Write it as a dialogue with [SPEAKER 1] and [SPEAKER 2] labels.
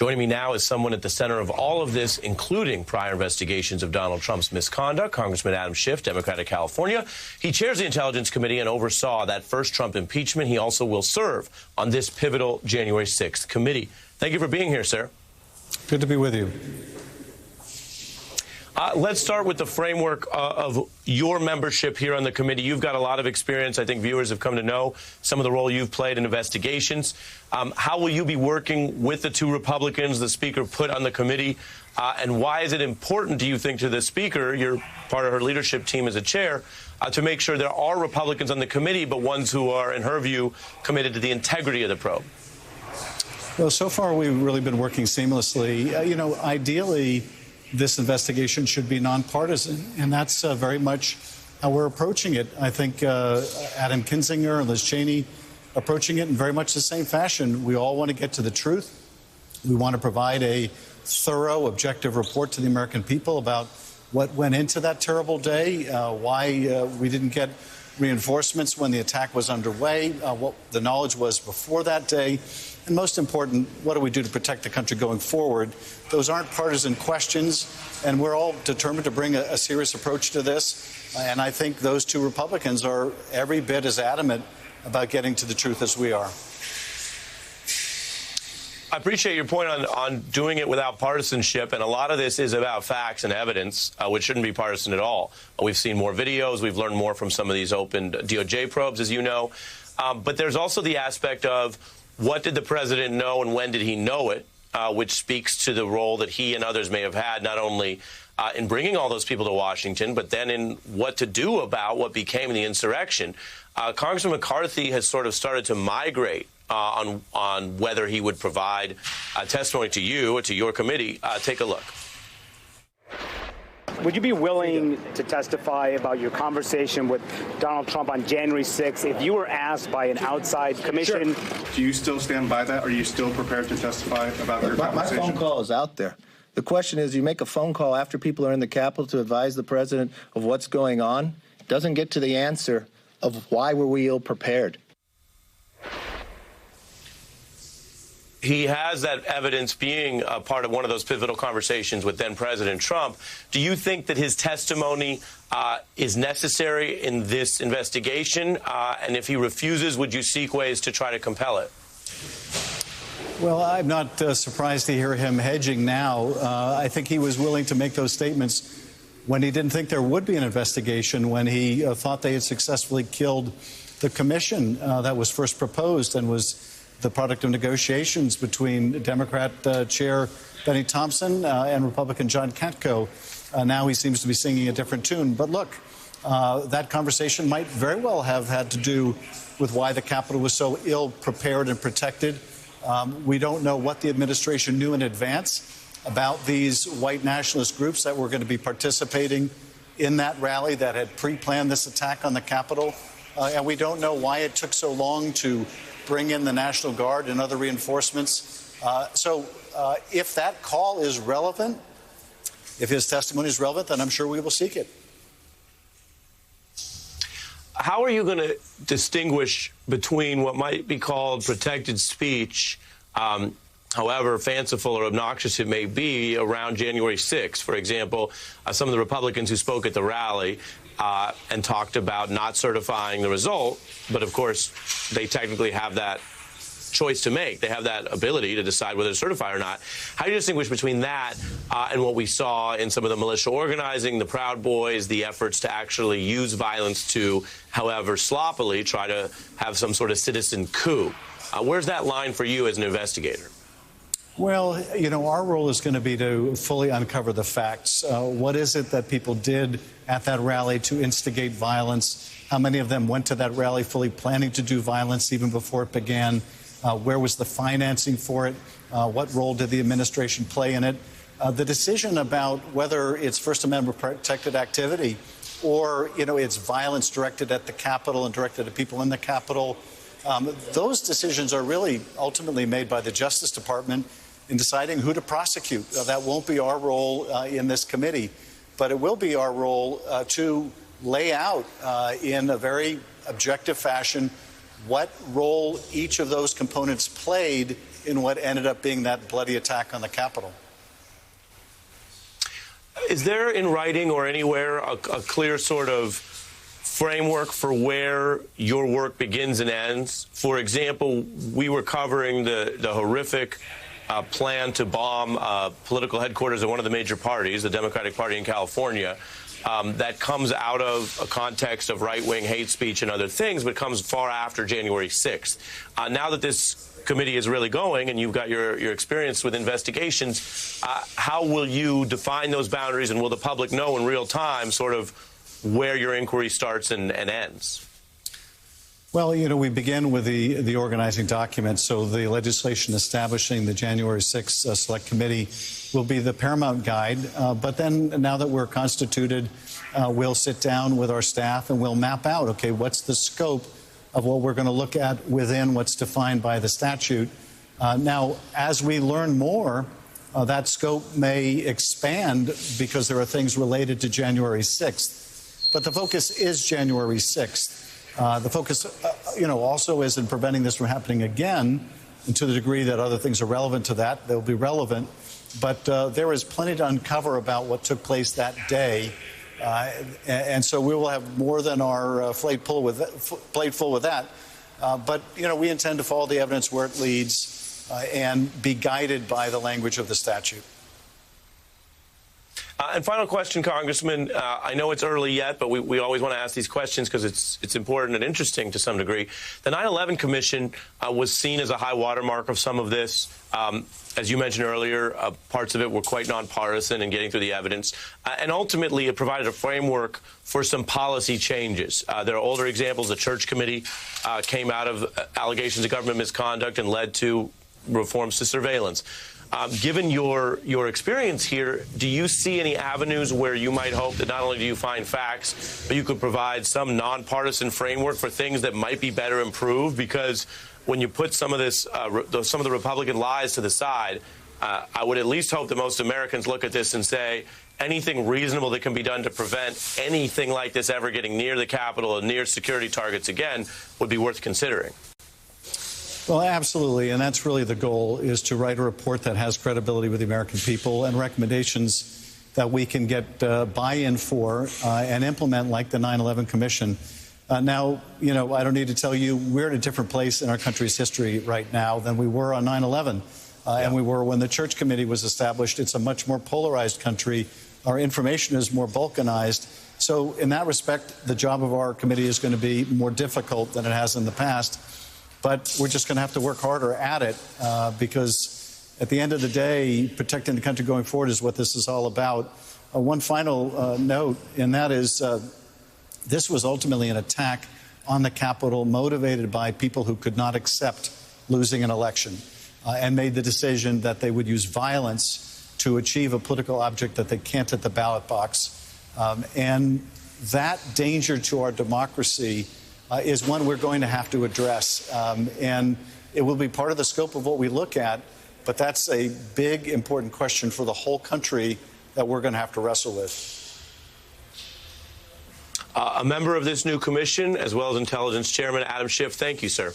[SPEAKER 1] Joining me now is someone at the center of all of this, including prior investigations of Donald Trump's misconduct, Congressman Adam Schiff, Democrat of California. He chairs the Intelligence Committee and oversaw that first Trump impeachment. He also will serve on this pivotal January 6th committee. Thank you for being here, sir.
[SPEAKER 2] Good to be with you.
[SPEAKER 1] Let's start with the framework of your membership here on the committee. You've got a lot of experience. I think viewers have come to know some of the role you've played in investigations. How will you be working with the two Republicans the Speaker put on the committee? And why is it important, do you think, to the Speaker, you're part of her leadership team as a chair, to make sure there are Republicans on the committee, but ones who are, in her view, committed to the integrity of the probe?
[SPEAKER 2] Well, so far we've really been working seamlessly. Ideally, this investigation should be nonpartisan, and that's very much how we're approaching it. I think Adam Kinzinger and Liz Cheney approaching it in very much the same fashion. We all want to get to the truth. We want to provide a thorough, objective report to the American people about what went into that terrible day, why we didn't get reinforcements when the attack was underway, what the knowledge was before that day, and most important, what do we do to protect the country going forward? Those aren't partisan questions, and we're all determined to bring a serious approach to this. And I think those two Republicans are every bit as adamant about getting to the truth as we are.
[SPEAKER 1] I appreciate your point on doing it without partisanship, and a lot of this is about facts and evidence, which shouldn't be partisan at all. We've seen more videos. We've learned more from some of these open DOJ probes, as you know. But there's also the aspect of what did the president know and when did he know it, which speaks to the role that he and others may have had, not only in bringing all those people to Washington, but then in what to do about what became the insurrection. Congressman McCarthy has sort of started to migrate on whether he would provide testimony to you or to your committee. Take a look.
[SPEAKER 3] Would you be willing to testify about your conversation with Donald Trump on January 6th if you were asked by an outside commission?
[SPEAKER 4] Sure. Do you still stand by that? Are you still prepared to testify about your conversation?
[SPEAKER 5] My phone call is out there. The question is, you make a phone call after people are in the Capitol to advise the president of what's going on. It doesn't get to the answer of why were we ill-prepared.
[SPEAKER 1] He has that evidence being a part of one of those pivotal conversations with then-President Trump. Do you think that his testimony is necessary in this investigation? And if he refuses, would you seek ways to try to compel it?
[SPEAKER 2] Well, I'm not surprised to hear him hedging now. I think he was willing to make those statements when he didn't think there would be an investigation, when he thought they had successfully killed the commission that was first proposed and was the product of negotiations between Democrat Chair Benny Thompson and Republican John Katko. Now he seems to be singing a different tune. But look, that conversation might very well have had to do with why the Capitol was so ill-prepared and protected. We don't know what the administration knew in advance about these white nationalist groups that were going to be participating in that rally that had pre-planned this attack on the Capitol. And we don't know why it took so long to bring in the National Guard and other reinforcements. So if that call is relevant, if his testimony is relevant, then I'm sure we will seek it.
[SPEAKER 1] How are you going to distinguish between what might be called protected speech, however fanciful or obnoxious it may be, around January 6th? For example, some of the Republicans who spoke at the rally and talked about not certifying the result, but of course they technically have that choice to make. They have that ability to decide whether to certify or not. How do you distinguish between that and what we saw in some of the militia organizing, the Proud Boys, the efforts to actually use violence to, however sloppily, try to have some sort of citizen coup? Where's that line for you as an investigator?
[SPEAKER 2] Well, our role is going to be to fully uncover the facts. What is it that people did at that rally to instigate violence? How many of them went to that rally fully planning to do violence even before it began? Where was the financing for it? What role did the administration play in it? The decision about whether it's First Amendment protected activity or, it's violence directed at the Capitol and directed at people in the Capitol, those decisions are really ultimately made by the Justice Department in deciding who to prosecute. That won't be our role in this committee, but it will be our role to lay out in a very objective fashion what role each of those components played in what ended up being that bloody attack on the Capitol.
[SPEAKER 1] Is there in writing or anywhere a clear sort of framework for where your work begins and ends? For example, we were covering the horrific plan to bomb political headquarters of one of the major parties, the Democratic Party in California, that comes out of a context of right-wing hate speech and other things, but comes far after January 6th. Now that this committee is really going and you've got your experience with investigations, how will you define those boundaries, and will the public know in real time sort of where your inquiry starts and ends?
[SPEAKER 2] Well, you know, we begin with the organizing document. So the legislation establishing the January 6th Select Committee will be the paramount guide. But then now that we're constituted, we'll sit down with our staff and we'll map out, okay, what's the scope of what we're going to look at within what's defined by the statute. Now, as we learn more, that scope may expand because there are things related to January 6th. But the focus is January 6th. The focus, also is in preventing this from happening again, and to the degree that other things are relevant to that, they'll be relevant. But there is plenty to uncover about what took place that day. And so we will have more than our plate full with that. But, we intend to follow the evidence where it leads and be guided by the language of the statute.
[SPEAKER 1] And final question, Congressman. I know it's early yet, but we always want to ask these questions because it's important and interesting to some degree. The 9/11 Commission was seen as a high watermark of some of this. As you mentioned earlier, parts of it were quite nonpartisan in getting through the evidence. And ultimately, it provided a framework for some policy changes. There are older examples. The Church Committee came out of allegations of government misconduct and led to reforms to surveillance. Given your experience here, do you see any avenues where you might hope that not only do you find facts, but you could provide some nonpartisan framework for things that might be better improved? Because when you put some of this, some of the Republican lies to the side, I would at least hope that most Americans look at this and say anything reasonable that can be done to prevent anything like this ever getting near the Capitol and near security targets again would be worth considering.
[SPEAKER 2] Well, absolutely, and that's really the goal, is to write a report that has credibility with the American people and recommendations that we can get buy-in for and implement, like the 9/11 Commission. Now, I don't need to tell you, we're in a different place in our country's history right now than we were on 9/11, and we were when the Church Committee was established. It's a much more polarized country. Our information is more balkanized. So in that respect, the job of our committee is going to be more difficult than it has in the past. But we're just going to have to work harder at it because at the end of the day, protecting the country going forward is what this is all about. One final note, and that is this was ultimately an attack on the Capitol motivated by people who could not accept losing an election and made the decision that they would use violence to achieve a political object that they can't at the ballot box. And that danger to our democracy is one we're going to have to address. And it will be part of the scope of what we look at, but that's a big, important question for the whole country that we're going to have to wrestle with.
[SPEAKER 1] A member of this new commission, as well as Intelligence Chairman Adam Schiff, thank you, sir.